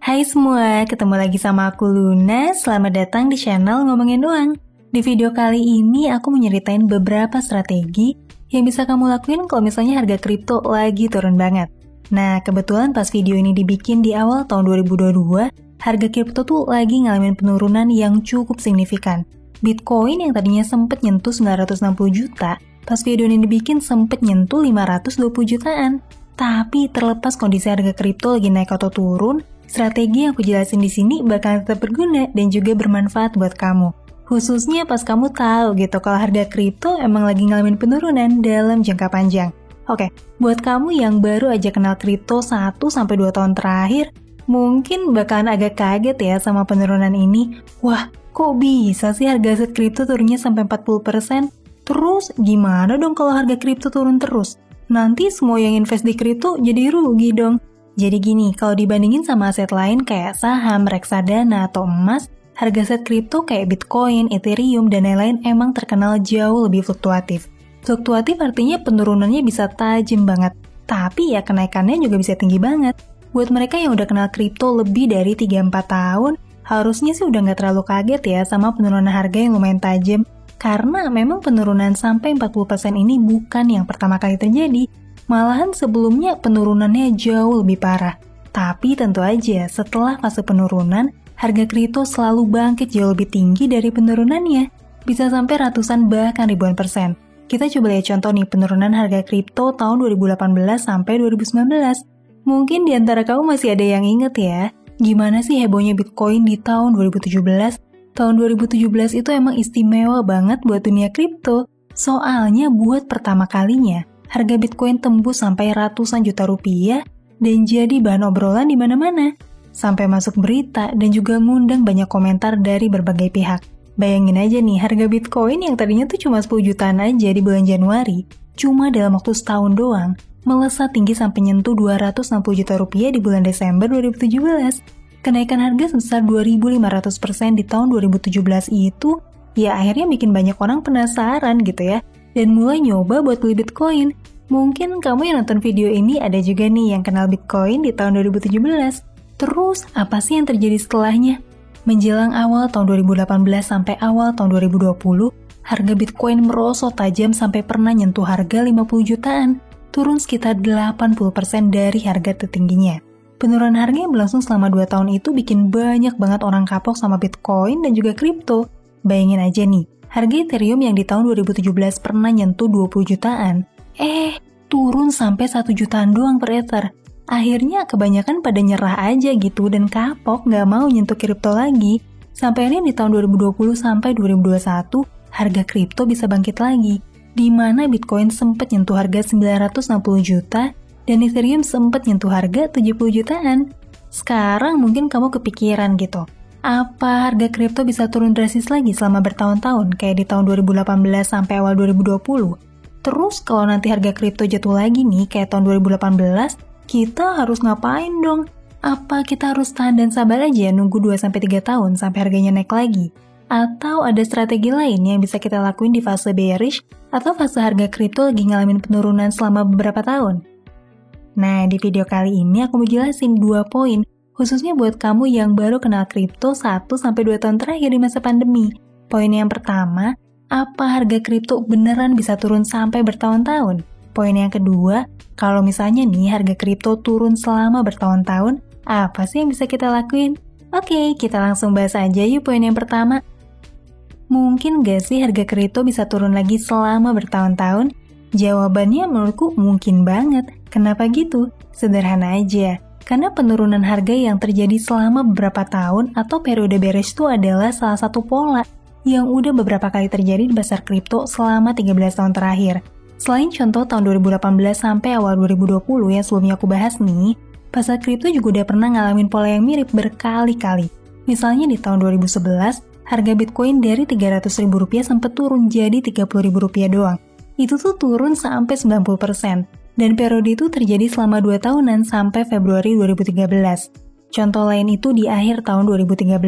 Hai semua, ketemu lagi sama aku Luna. Selamat datang di channel Ngomongin Uang. Di video kali ini aku mau nyeritain beberapa strategi yang bisa kamu lakuin kalau misalnya harga kripto lagi turun banget. Nah, kebetulan pas video ini dibikin di awal tahun 2022, harga kripto tuh lagi ngalamin penurunan yang cukup signifikan. Bitcoin yang tadinya sempet nyentuh 960 juta, pas video ini dibikin sempet nyentuh 520 jutaan. Tapi terlepas kondisi harga kripto lagi naik atau turun, strategi yang aku jelasin di sini bakal tetap berguna dan juga bermanfaat buat kamu. Khususnya pas kamu tahu gitu kalau harga kripto emang lagi ngalamin penurunan dalam jangka panjang. Oke, buat kamu yang baru aja kenal kripto 1-2 tahun terakhir, mungkin bakalan agak kaget ya sama penurunan ini. Wah, kok bisa sih harga aset kripto turunnya sampai 40%? Terus gimana dong kalau harga kripto turun terus? Nanti semua yang invest di kripto jadi rugi dong. Jadi gini, kalau dibandingin sama aset lain kayak saham, reksadana, atau emas, harga aset kripto kayak Bitcoin, Ethereum, dan lain-lain emang terkenal jauh lebih fluktuatif. Fluktuatif artinya penurunannya bisa tajam banget, tapi ya kenaikannya juga bisa tinggi banget. Buat mereka yang udah kenal kripto lebih dari 3-4 tahun, harusnya sih udah nggak terlalu kaget ya sama penurunan harga yang lumayan tajam. Karena memang penurunan sampai 40% ini bukan yang pertama kali terjadi, malahan sebelumnya penurunannya jauh lebih parah. Tapi tentu aja setelah fase penurunan, harga kripto selalu bangkit jauh lebih tinggi dari penurunannya, bisa sampai ratusan bahkan ribuan persen. Kita coba lihat contoh nih penurunan harga kripto tahun 2018 sampai 2019. Mungkin di antara kamu masih ada yang inget ya, gimana sih hebohnya Bitcoin di tahun 2017? Tahun 2017 itu emang istimewa banget buat dunia kripto. Soalnya buat pertama kalinya, harga Bitcoin tembus sampai ratusan juta rupiah dan jadi bahan obrolan di mana-mana. Sampai masuk berita dan juga ngundang banyak komentar dari berbagai pihak. Bayangin aja nih, harga Bitcoin yang tadinya tuh cuma 10 jutaan aja di bulan Januari, cuma dalam waktu setahun doang, melesat tinggi sampai nyentuh 260 juta rupiah di bulan Desember 2017. Kenaikan harga sebesar 2.500% di tahun 2017 itu, ya akhirnya bikin banyak orang penasaran gitu ya, dan mulai nyoba buat beli Bitcoin. Mungkin kamu yang nonton video ini ada juga nih yang kenal Bitcoin di tahun 2017. Terus, apa sih yang terjadi setelahnya? Menjelang awal tahun 2018 sampai awal tahun 2020, harga Bitcoin merosot tajam sampai pernah nyentuh harga 50 jutaan, turun sekitar 80% dari harga tertingginya. Penurunan harga yang berlangsung selama 2 tahun itu bikin banyak banget orang kapok sama Bitcoin dan juga kripto. Bayangin aja nih, harga Ethereum yang di tahun 2017 pernah nyentuh 20 jutaan, turun sampai 1 jutaan doang per Ether. Akhirnya kebanyakan pada nyerah aja gitu dan kapok nggak mau nyentuh kripto lagi. Sampai akhirnya di tahun 2020 sampai 2021, harga kripto bisa bangkit lagi, di mana Bitcoin sempat nyentuh harga 960 juta, dan Ethereum sempat nyentuh harga 70 jutaan. Sekarang mungkin kamu kepikiran gitu, apa harga kripto bisa turun drastis lagi selama bertahun-tahun kayak di tahun 2018 sampai awal 2020? Terus kalau nanti harga kripto jatuh lagi nih kayak tahun 2018, kita harus ngapain dong? Apa kita harus tahan dan sabar aja nunggu 2-3 tahun sampai harganya naik lagi? Atau ada strategi lain yang bisa kita lakuin di fase bearish atau fase harga kripto lagi ngalamin penurunan selama beberapa tahun? Nah, di video kali ini aku mau jelasin 2 poin, khususnya buat kamu yang baru kenal kripto 1-2 tahun terakhir di masa pandemi. Poin yang pertama, apa harga kripto beneran bisa turun sampai bertahun-tahun? Poin yang kedua, kalau misalnya nih harga kripto turun selama bertahun-tahun, apa sih yang bisa kita lakuin? Oke, kita langsung bahas aja yuk poin yang pertama. Mungkin gak sih harga kripto bisa turun lagi selama bertahun-tahun? Jawabannya menurutku mungkin banget. Kenapa gitu? Sederhana aja. Karena penurunan harga yang terjadi selama beberapa tahun atau periode bearish itu adalah salah satu pola yang udah beberapa kali terjadi di pasar kripto selama 13 tahun terakhir. Selain contoh tahun 2018 sampai awal 2020 yang sebelumnya aku bahas nih, pasar kripto juga udah pernah ngalamin pola yang mirip berkali-kali. Misalnya di tahun 2011, harga Bitcoin dari Rp300.000 sempat turun jadi Rp30.000 doang. Itu tuh turun sampai 90%, dan periode itu terjadi selama 2 tahunan sampai Februari 2013. Contoh lain itu di akhir tahun 2013.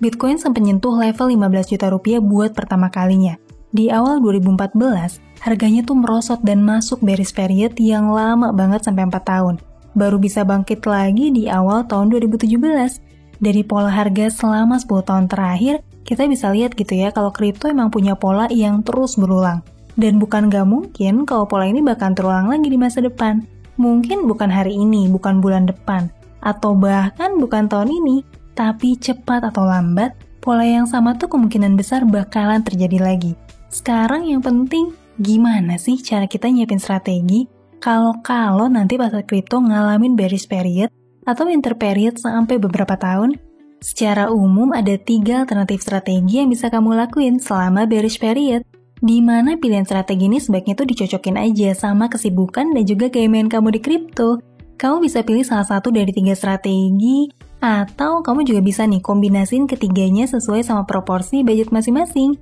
Bitcoin sempat nyentuh level 15 juta rupiah buat pertama kalinya. Di awal 2014, harganya tuh merosot dan masuk bearish period yang lama banget sampai 4 tahun. baru bisa bangkit lagi di awal tahun 2017. Dari pola harga selama 10 tahun terakhir, kita bisa lihat gitu ya kalau kripto emang punya pola yang terus berulang. Dan bukan gak mungkin kalau pola ini bakal terulang lagi di masa depan. Mungkin bukan hari ini, bukan bulan depan, atau bahkan bukan tahun ini, tapi cepat atau lambat, pola yang sama tuh kemungkinan besar bakalan terjadi lagi. Sekarang yang penting, gimana sih cara kita nyiapin strategi kalau nanti pasar kripto ngalamin bearish period atau winter period sampai beberapa tahun? Secara umum ada 3 alternatif strategi yang bisa kamu lakuin selama bearish period, di mana pilihan strategi ini sebaiknya tuh dicocokin aja sama kesibukan dan juga gaya main kamu di kripto. Kamu bisa pilih salah satu dari 3 strategi, atau kamu juga bisa nih kombinasiin ketiganya sesuai sama proporsi budget masing-masing.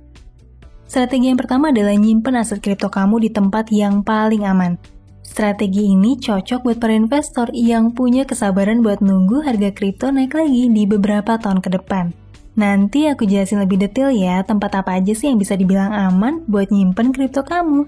Strategi yang pertama adalah nyimpen aset kripto kamu di tempat yang paling aman. Strategi ini cocok buat para investor yang punya kesabaran buat nunggu harga kripto naik lagi di beberapa tahun ke depan. Nanti aku jelasin lebih detail ya tempat apa aja sih yang bisa dibilang aman buat nyimpen kripto kamu.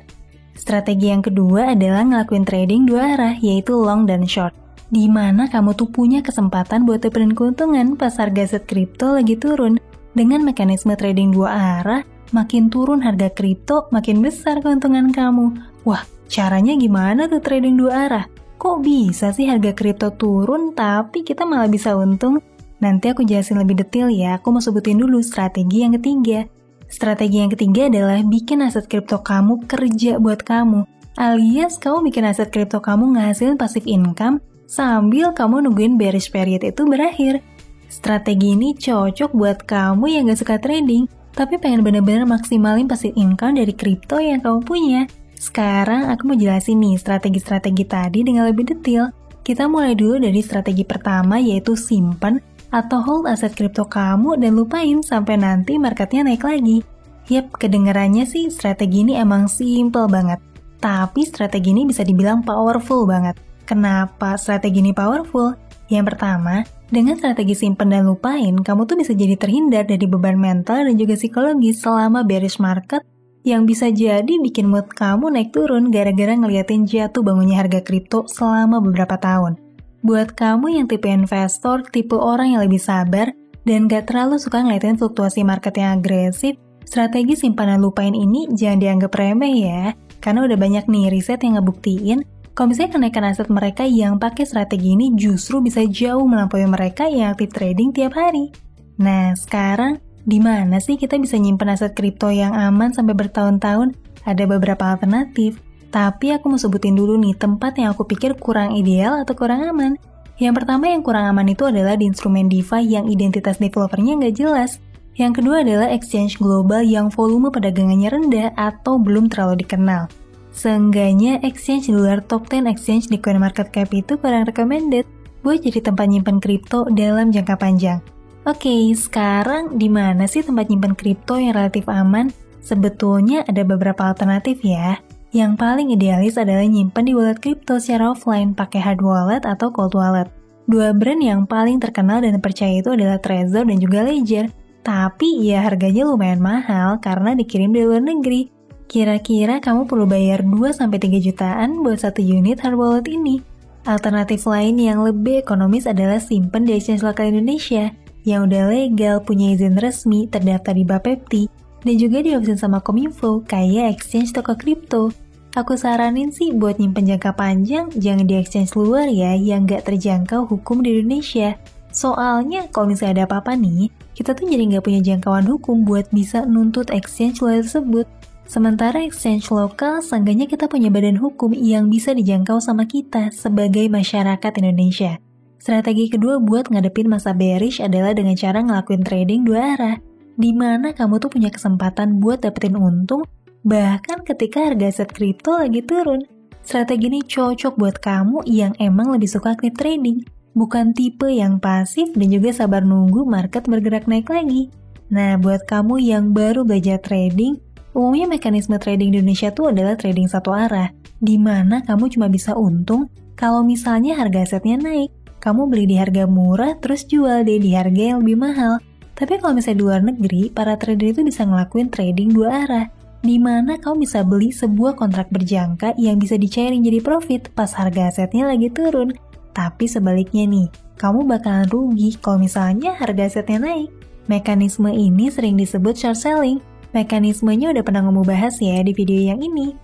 Strategi yang kedua adalah ngelakuin trading 2 arah, yaitu long dan short. Di mana kamu tuh punya kesempatan buat dapetin keuntungan pas harga aset kripto lagi turun. Dengan mekanisme trading 2 arah, makin turun harga kripto, makin besar keuntungan kamu. Wah, caranya gimana tuh trading 2 arah? Kok bisa sih harga kripto turun tapi kita malah bisa untung? Nanti aku jelasin lebih detail ya, aku mau sebutin dulu strategi yang ketiga. Strategi yang ketiga adalah bikin aset kripto kamu kerja buat kamu. Alias kamu bikin aset kripto kamu ngasilin passive income sambil kamu nungguin bearish period itu berakhir. Strategi ini cocok buat kamu yang gak suka trading, tapi pengen bener-bener maksimalin passive income dari kripto yang kamu punya. Sekarang aku mau jelasin nih strategi-strategi tadi dengan lebih detail. Kita mulai dulu dari strategi pertama, yaitu simpen atau hold aset kripto kamu dan lupain sampai nanti marketnya naik lagi. Yap, kedengarannya sih strategi ini emang simple banget. Tapi strategi ini bisa dibilang powerful banget. Kenapa strategi ini powerful? Yang pertama, dengan strategi simpen dan lupain, kamu tuh bisa jadi terhindar dari beban mental dan juga psikologis selama bearish market yang bisa jadi bikin mood kamu naik turun gara-gara ngeliatin jatuh bangunnya harga kripto selama beberapa tahun. Buat kamu yang tipe investor, tipe orang yang lebih sabar, dan gak terlalu suka ngeliatin fluktuasi market yang agresif, strategi simpanan lupain ini jangan dianggap remeh ya, karena udah banyak nih riset yang ngebuktiin kalau misalnya kenaikan aset mereka yang pakai strategi ini justru bisa jauh melampaui mereka yang aktif trading tiap hari. Nah, sekarang di mana sih kita bisa nyimpen aset kripto yang aman sampai bertahun-tahun? Ada beberapa alternatif, tapi aku mau sebutin dulu nih tempat yang aku pikir kurang ideal atau kurang aman. Yang pertama yang kurang aman itu adalah di instrumen DeFi yang identitas developernya nggak jelas. Yang kedua adalah exchange global yang volume perdagangannya rendah atau belum terlalu dikenal. Seenggaknya exchange di luar top 10 exchange di CoinMarketCap itu kurang recommended buat jadi tempat nyimpen kripto dalam jangka panjang. Oke, sekarang di mana sih tempat nyimpen kripto yang relatif aman? Sebetulnya ada beberapa alternatif ya. Yang paling idealis adalah nyimpen di wallet kripto secara offline pakai hard wallet atau cold wallet. 2 brand yang paling terkenal dan terpercaya itu adalah Trezor dan juga Ledger. Tapi ya harganya lumayan mahal karena dikirim dari luar negeri. Kira-kira kamu perlu bayar 2-3 jutaan buat 1 unit hard wallet ini. Alternatif lain yang lebih ekonomis adalah simpen di exchange lokal Indonesia yang udah legal, punya izin resmi, terdaftar di Bapepti, dan juga diawasin sama Kominfo kayak exchange toko kripto. Aku saranin sih buat nyimpen jangka panjang, jangan di exchange luar ya yang gak terjangkau hukum di Indonesia. Soalnya kalau misalnya ada apa-apa nih, kita tuh jadi gak punya jangkauan hukum buat bisa nuntut exchange luar tersebut. Sementara exchange lokal, seenggaknya kita punya badan hukum yang bisa dijangkau sama kita sebagai masyarakat Indonesia. Strategi kedua buat ngadepin masa bearish adalah dengan cara ngelakuin trading 2 arah, di mana kamu tuh punya kesempatan buat dapetin untung, bahkan ketika harga aset kripto lagi turun. Strategi ini cocok buat kamu yang emang lebih suka aktif trading, bukan tipe yang pasif dan juga sabar nunggu market bergerak naik lagi. Nah, buat kamu yang baru belajar trading, umumnya mekanisme trading di Indonesia tuh adalah trading satu arah, di mana kamu cuma bisa untung kalau misalnya harga asetnya naik. Kamu beli di harga murah, terus jual deh di harga yang lebih mahal. Tapi kalau misalnya di luar negeri, para trader itu bisa ngelakuin trading 2 arah, di mana kamu bisa beli sebuah kontrak berjangka yang bisa dicairin jadi profit pas harga asetnya lagi turun. Tapi sebaliknya nih, kamu bakalan rugi kalau misalnya harga asetnya naik. Mekanisme ini sering disebut short selling. Mekanismenya udah pernah kamu bahas ya di video yang ini.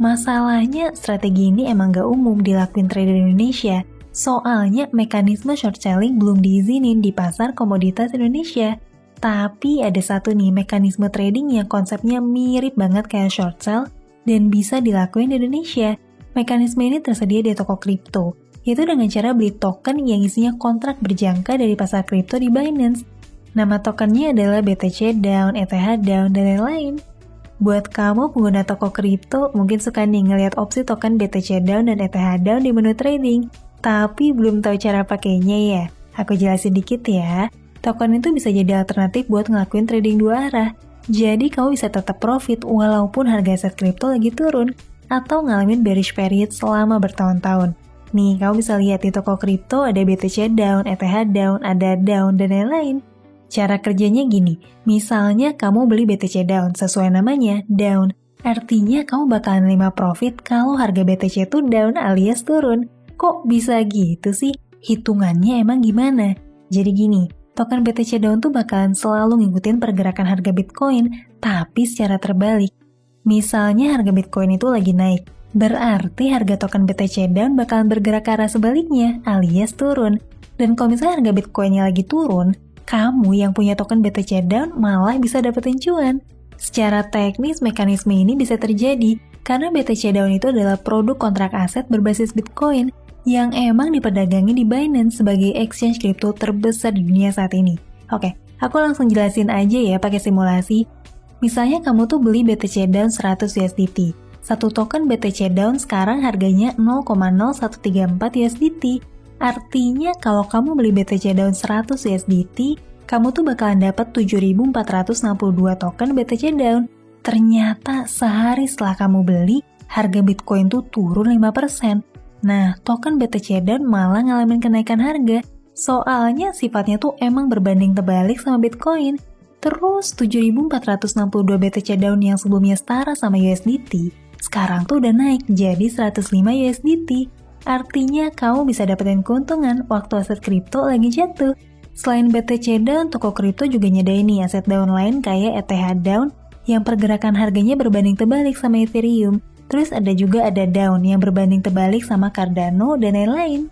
Masalahnya, strategi ini emang gak umum dilakuin trader Indonesia. Soalnya mekanisme short selling belum diizinin di pasar komoditas Indonesia. Tapi ada satu nih mekanisme trading yang konsepnya mirip banget kayak short sell dan bisa dilakuin di Indonesia. Mekanisme ini tersedia di toko kripto, yaitu dengan cara beli token yang isinya kontrak berjangka dari pasar kripto di Binance. Nama tokennya adalah BTC Down, ETH Down, dan lain-lain. Buat kamu pengguna toko kripto, mungkin suka nih ngeliat opsi token BTC Down dan ETH Down di menu trading, tapi belum tahu cara pakainya ya. Aku jelasin dikit ya. Token itu bisa jadi alternatif buat ngelakuin trading dua arah. Jadi kamu bisa tetap profit walaupun harga aset kripto lagi turun, atau ngalamin bearish period selama bertahun-tahun. Nih, kamu bisa lihat di toko kripto ada BTC Down, ETH Down, ada Down, dan lain-lain. Cara kerjanya gini, misalnya kamu beli BTC Down, sesuai namanya, Down. Artinya kamu bakalan nerima profit kalau harga BTC itu down alias turun. Kok bisa gitu sih? Hitungannya emang gimana? Jadi gini, token BTC Down tuh bakalan selalu ngikutin pergerakan harga Bitcoin, tapi secara terbalik. Misalnya harga Bitcoin itu lagi naik, berarti harga token BTC Down bakalan bergerak ke arah sebaliknya, alias turun. Dan kalau misalnya harga Bitcoinnya lagi turun, kamu yang punya token BTC Down malah bisa dapetin cuan. Secara teknis, mekanisme ini bisa terjadi karena BTC Down itu adalah produk kontrak aset berbasis Bitcoin yang emang diperdagangi di Binance sebagai exchange kripto terbesar di dunia saat ini. Oke, aku langsung jelasin aja ya pakai simulasi. Misalnya kamu tuh beli BTC Down 100 USDT. Satu token BTC Down sekarang harganya 0,0134 USDT. Artinya kalau kamu beli BTC Down 100 USDT, kamu tuh bakalan dapat 7.462 token BTC Down. Ternyata sehari setelah kamu beli, harga Bitcoin tuh turun 5%. Nah, token BTC Down malah ngalamin kenaikan harga. Soalnya sifatnya tuh emang berbanding terbalik sama Bitcoin. Terus 7.462 BTC Down yang sebelumnya setara sama USDT, sekarang tuh udah naik jadi 105 USDT. Artinya kamu bisa dapetin keuntungan waktu aset kripto lagi jatuh. Selain BTC Down, toko kripto juga nyediain nih aset down lain kayak ETH Down yang pergerakan harganya berbanding terbalik sama Ethereum. Terus ada Down yang berbanding terbalik sama Cardano dan lain-lain.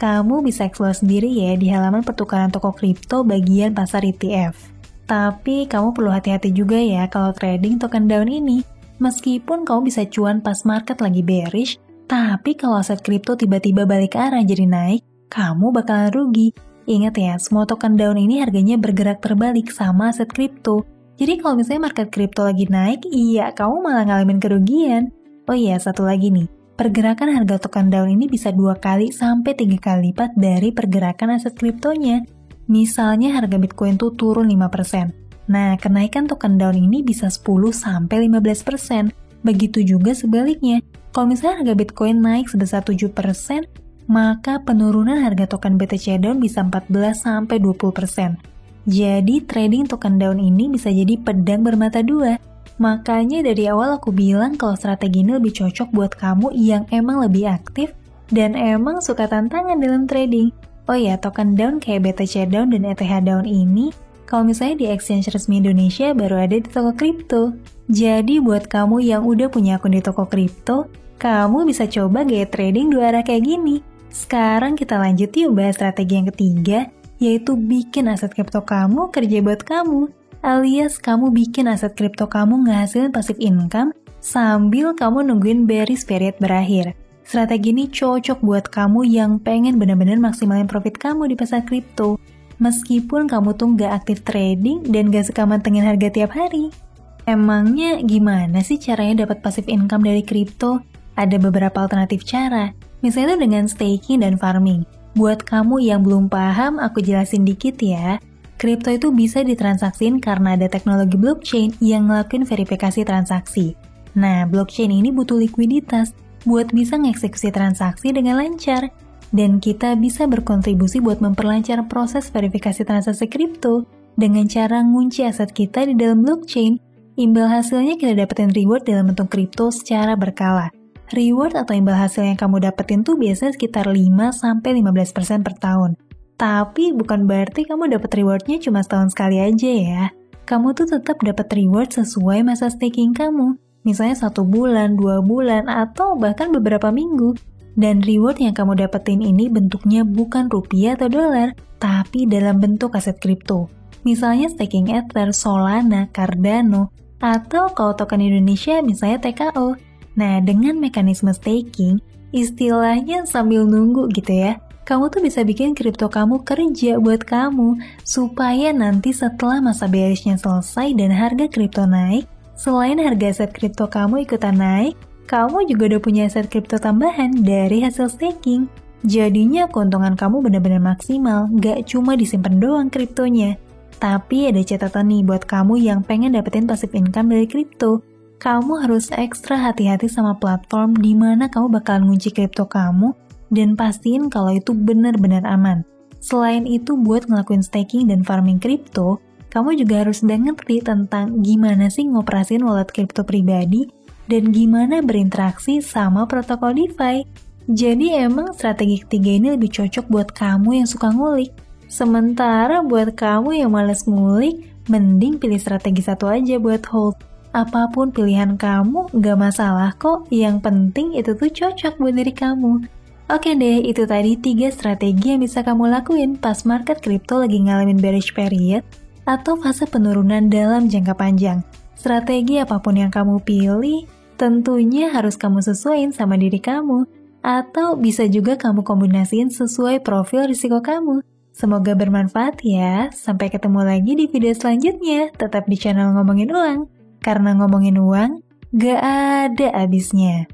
Kamu bisa explore sendiri ya di halaman pertukaran toko kripto bagian pasar ETF. Tapi kamu perlu hati-hati juga ya kalau trading token Down ini. Meskipun kamu bisa cuan pas market lagi bearish, tapi kalau aset kripto tiba-tiba balik ke arah jadi naik, kamu bakalan rugi. Ingat ya, semua token Down ini harganya bergerak terbalik sama aset kripto. Jadi kalau misalnya market kripto lagi naik, iya kamu malah ngalamin kerugian. Oh iya, satu lagi nih. Pergerakan harga token Down ini bisa 2 kali sampai 3 kali lipat dari pergerakan aset kriptonya. Misalnya harga Bitcoin tuh turun 5%. Nah, kenaikan token Down ini bisa 10-15%. Begitu juga sebaliknya. Kalau misalnya harga Bitcoin naik sebesar 7%, maka penurunan harga token BTC Down bisa 14-20%. Jadi, trading token Down ini bisa jadi pedang bermata dua. Makanya dari awal aku bilang kalau strategi ini lebih cocok buat kamu yang emang lebih aktif dan emang suka tantangan dalam trading. Oh ya, token Down kayak BTC Down dan ETH Down ini, kalau misalnya di exchange resmi Indonesia baru ada di toko kripto. Jadi buat kamu yang udah punya akun di toko kripto, kamu bisa coba gaya trading dua arah kayak gini. Sekarang kita lanjut yuk bahas strategi yang ketiga, yaitu bikin aset kripto kamu kerja buat kamu. Alias kamu bikin aset kripto kamu ngehasilin passive income sambil kamu nungguin bearish period berakhir. Strategi ini cocok buat kamu yang pengen benar-benar maksimalin profit kamu di pasar kripto. Meskipun kamu tuh nggak aktif trading dan nggak suka mantengin harga tiap hari. Emangnya gimana sih caranya dapat passive income dari kripto? Ada beberapa alternatif cara. Misalnya tuh dengan staking dan farming. Buat kamu yang belum paham, aku jelasin dikit ya. Kripto itu bisa ditransaksiin karena ada teknologi blockchain yang ngelakuin verifikasi transaksi. Nah, blockchain ini butuh likuiditas buat bisa mengeksekusi transaksi dengan lancar. Dan kita bisa berkontribusi buat memperlancar proses verifikasi transaksi kripto dengan cara ngunci aset kita di dalam blockchain. Imbal hasilnya kita dapetin reward dalam bentuk kripto secara berkala. Reward atau imbal hasil yang kamu dapetin tuh biasanya sekitar 5-15% per tahun. Tapi bukan berarti kamu dapat rewardnya cuma setahun sekali aja ya. Kamu tuh tetap dapat reward sesuai masa staking kamu. Misalnya 1 bulan, 2 bulan, atau bahkan beberapa minggu. Dan reward yang kamu dapetin ini bentuknya bukan rupiah atau dolar, tapi dalam bentuk aset kripto. Misalnya staking Ether, Solana, Cardano, atau kalau token Indonesia misalnya TKO. Nah, dengan mekanisme staking, istilahnya sambil nunggu gitu ya, kamu tuh bisa bikin kripto kamu kerja buat kamu, supaya nanti setelah masa bearishnya selesai dan harga kripto naik, selain harga aset kripto kamu ikutan naik, kamu juga udah punya aset kripto tambahan dari hasil staking. Jadinya keuntungan kamu benar-benar maksimal, gak cuma disimpan doang kriptonya. Tapi ada catatan nih buat kamu yang pengen dapetin passive income dari kripto. Kamu harus ekstra hati-hati sama platform di mana kamu bakalan ngunci kripto kamu dan pastiin kalau itu benar-benar aman. Selain itu, buat ngelakuin staking dan farming kripto, kamu juga harus udah ngerti tentang gimana sih ngoperasin wallet kripto pribadi dan gimana berinteraksi sama protokol DeFi. Jadi emang strategi ketiga ini lebih cocok buat kamu yang suka ngulik. Sementara buat kamu yang males ngulik, mending pilih strategi satu aja buat hold. Apapun pilihan kamu, gak masalah kok. Yang penting itu tuh cocok buat diri kamu. Oke deh, itu tadi 3 strategi yang bisa kamu lakuin pas market kripto lagi ngalamin bearish period atau fase penurunan dalam jangka panjang. Strategi apapun yang kamu pilih, tentunya harus kamu sesuaiin sama diri kamu. Atau bisa juga kamu kombinasiin sesuai profil risiko kamu. Semoga bermanfaat ya. Sampai ketemu lagi di video selanjutnya. Tetap di channel Ngomongin Uang. Karena ngomongin uang, gak ada habisnya.